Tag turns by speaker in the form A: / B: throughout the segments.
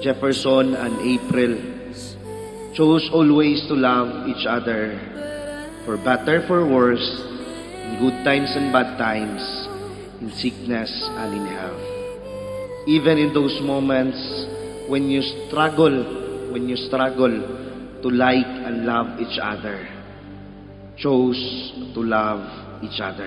A: Jefferson and April chose always to love each other, for better, for worse, in good times and bad times, in sickness and in health. Even in those moments when you struggle to like and love each other, chose to love each other.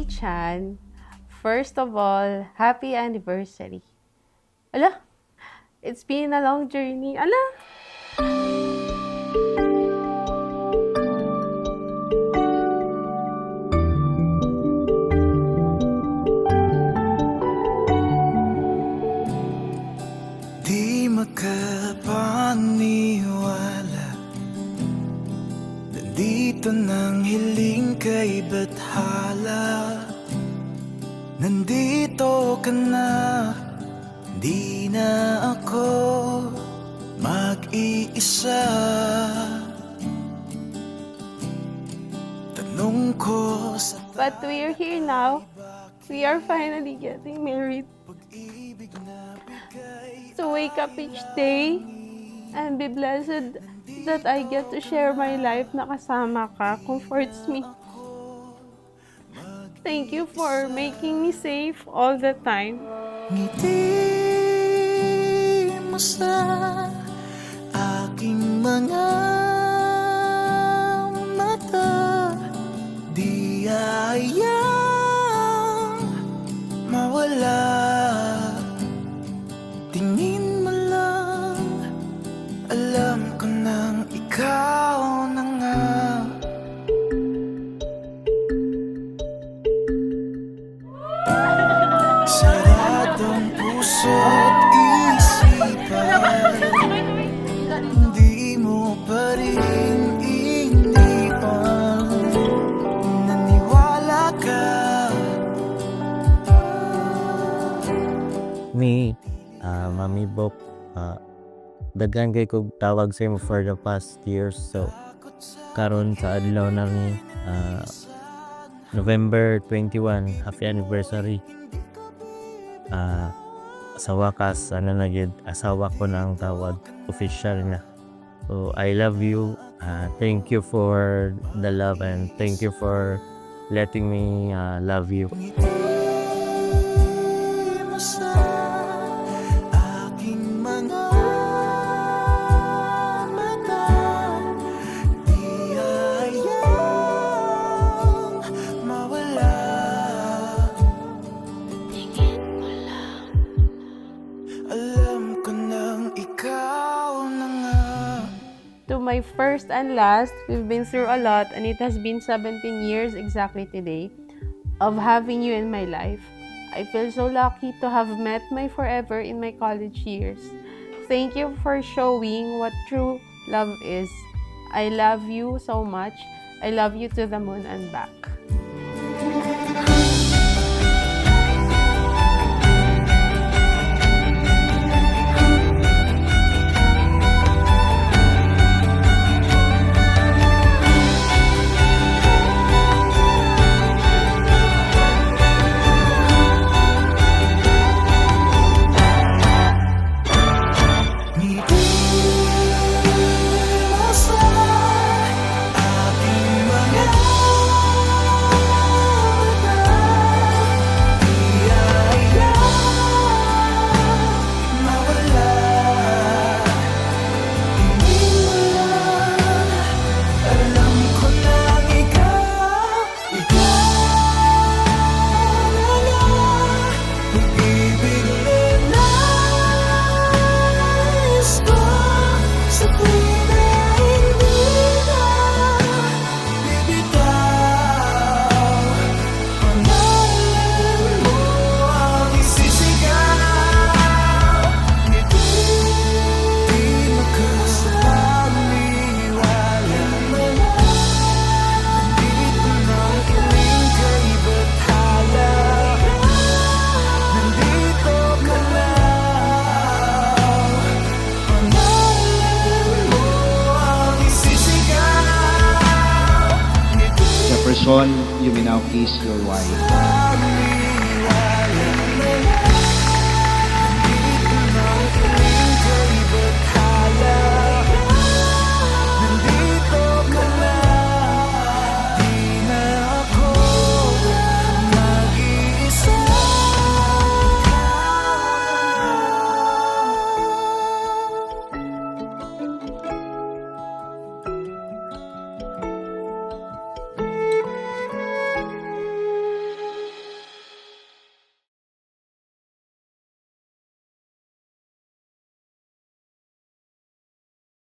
B: Chan, first of all, happy anniversary. Ala, it's been a long journey. Ala!
C: Di makapaniwala, nandito nang hiling kay bathala. Nandito ka na, di na ako mag-iisa. Tanong ko sa
B: But we are here now. We are finally getting married. So wake up each day and be blessed that I get to share my life na kasama ka comforts me. Thank you for making me safe all the time.
C: Ngiti mo sa aking mga mata, di hayang mawala. Tingin mo lang, alam ko nang ikaw na nga. Saradong puso't isipan, hindi mo pa rin inipan. Naniwala ka.
D: Me, Mami Bok, daghan kay kog tawag sa imo for the past years. So karon sa adlaw na ni November 21, happy anniversary. Sa wakas, na gid, asawa ko na ang tawag, official na. So I love you. Thank you for the love and thank you for letting me love you.
B: To my first and last, we've been through a lot and it has been 17 years exactly today of having you in my life. I feel so lucky to have met my forever in my college years. Thank you for showing what true love is. I love you so much. I love you to the moon and back.
A: Son, you may now kiss your wife.